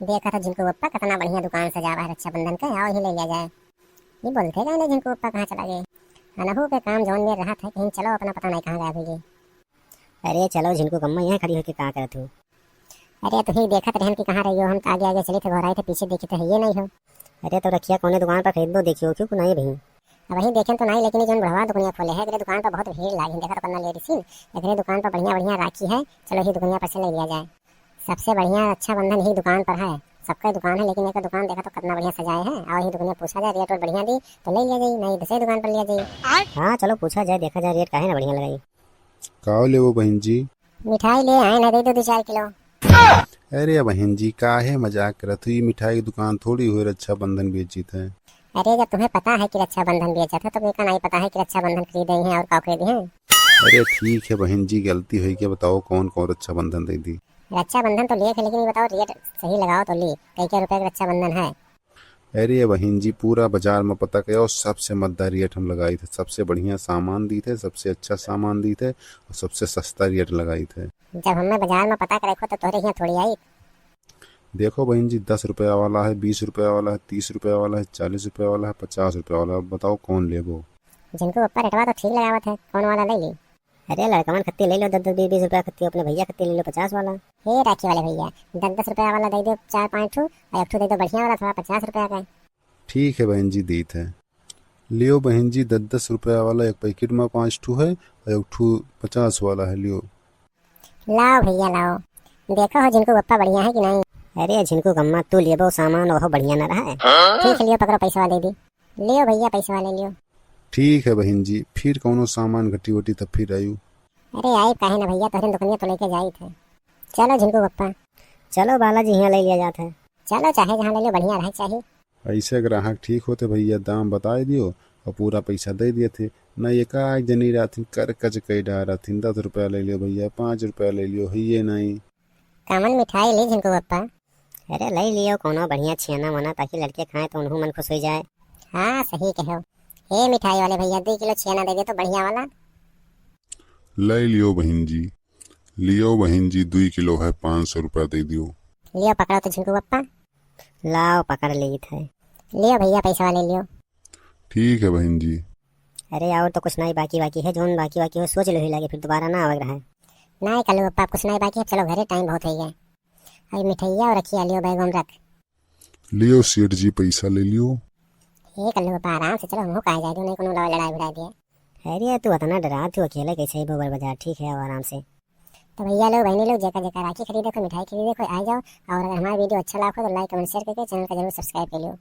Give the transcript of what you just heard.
देखा था झिंकू पप्पा कितना बढ़िया दुकान सजावा है रक्षाबंधन का, आओ ही ले लिया जाए। ये बोलते गए ना झिंकू पप्पा कहाँ चला गए। अनहू के काम जोन में रहा था, कहीं चलो अपना पता नहीं कहाँ गायब हो गई। अरे चलो झिनकू कम्मा यहाँ खड़ी होकर कहाँ करत हो। अरे तुम ही देखत रहन कि कहाँ रही हो, हम तो आगे आगे चले थे, घोराए थे, पीछे देखे थे, ये नहीं हो। अरे तो रखिया कोने दुकान पर खरीद दो, देखियो क्यों नहीं भई। वही देखें तो नहीं, लेकिन जोन बढ़वा दुकानिया खोले है, दुकान पर बहुत भीड़ लागी, देखा तो पन्ना ले रही थी, दुकान पर बढ़िया बढ़िया राखी है, चलो ही दुकानिया पर से ले लिया जाए। सबसे बढ़िया रक्षाबंधन ही दुकान पर है, सबका दुकान है, लेकिन एक दुकान देखा तो कितना बढ़िया सजाए है, और ही दुकानिया पूछा जाए रेट और बढ़िया दी तो ले लिया जाए, नहीं दूसरी दुकान पर लिया जाए। हाँ चलो पूछा जाए, देखा जाए रेट काहे ना बढ़िया लगाई। का ले वो बहन जी? मिठाई ले आए ना, दे दो 2-4 किलो। अरे बहन जी काहे मजाक करत हुई, मिठाई की दुकान थोड़ी हुई रक्षाबंधन बेचित है। अरे जब तुम्हें पता है कि रक्षाबंधन बेचा था, तो मेरे नहीं पता है कि रक्षाबंधन खरीदे हैं और क्या खरीदे हैं। अरे ठीक है बहन जी, गलती हुई, क्या बताओ कौन कौन रक्षाबंधन दे दी। रक्षाबंधन तो लिए थे, लेकिन ये बताओ रेट सही लगाओ तो ली, कई क्या रुपए का रक्षाबंधन है। अरे बहन जी पूरा बाजार में पता करो, सबसे मद्दा रेट हम लगाई थे, सबसे बढ़िया सामान दी थे, सबसे अच्छा सामान दी थे और सबसे सस्ता रेट लगाई थे। जब हमें बाजार में पता करे तो तोरे यहाँ थोड़ी आई। देखो बहन जी 10 रुपया वाला है, 20 रुपया वाला है, 30 रुपया वाला है, 40 रुपया वाला है, 50 रुपया वाला है, बताओ कौन लेबो। जिनको ऊपर रेटवा तो ठीक लगावत है, कौन वाला ले ली। अरे लड़कमन खत्ती ले लो 10-20 रुपया खत्ती, अपने भैया खत्ती ले लो 50 वाला। हे राखी वाले भैया, 10-10 रुपया वाला दे दो 4-5 ठू, और एक ठू दे दो बढ़िया वाला, थोड़ा 50 रुपया का। ठीक है बहन जी दीत है, लियो बहन जी 10-10 रुपया वाला एक पैकेट में 5 ठू है और एक ठू 50 वाला है, लियो। लाओ भैया लाओ, देखो हो जिनको पप्पा बढ़िया है कि नहीं। अरे झिनकू कम्मा तू लेबो सामान और बढ़िया न रहा है। ठीक है लियो, पकड़ो पैसा दे दी, लियो भैया पैसा वाले लियो। ठीक है बहन जी, फिर कौनो सामान घटी वटी तब फिर आयु। अरे आई काहे ना भैया, तोहरे दुकानिया तो लेके जाई थे। चलो झिनको पप्पा, चलो बालाजी यहाँ ले लिया जाता है। चलो चाहे जहाँ ले लो, बढ़िया रहे चाहिए। ऐसे ग्राहक ठीक होते भैया दाम बता दियो और पूरा पैसा दे दिए थे, न एक जनी रात कर कच कई डारा थी, 10 रुपया ले लियो भैया, 5 रुपया ले लियो, ये नहीं। कामन मिठाई ली झिनको पप्पा। अरे ले लियो कोनो बढ़िया छियाना वना, ताकि लड़के खाएं तो उन्हों मन खुश हो जाए। हाँ सही कहो। हे मिठाई वाले भैया 2 किलो छेना दे दे तो बढ़िया वाला। ले लियो बहन जी, लियो बहन जी 2 किलो है, 500 रुपया दे दियो। लियो पकड़ो तो झिनको पप्पा। लाओ पकड़ ली थे। लियो भैया पैसा वाले लियो। ठीक है बहन जी। अरे और तो कुछ नहीं बाकी है, जोन बाकी हो सोच लो ही लगे, फिर दोबारा ना आवे रहा है। नहीं कल पप्पा कुछ नहीं बाकी है, चलो घरे टाइम बहुत हो गया। अरे मिठाइया और रखिया लियो, बैग में रख। लियो सेठ जी पैसा ले लियो। हे कल पप्पा आराम से चलो, हमको कहा जाए नहीं कोनो लड़ाई भिड़ा दिया। अरे तू इतना डरा, तू अकेले कैसे ही बोबर बाजार, ठीक है आराम से। तो भैया लोग बहनी लोग जेका जेका राखी खरीदे को, मिठाई खरीदे को आ जाओ, और अगर हमारा वीडियो अच्छा लगा हो तो लाइक कमेंट शेयर करके चैनल का जरूर सब्सक्राइब कर लियो।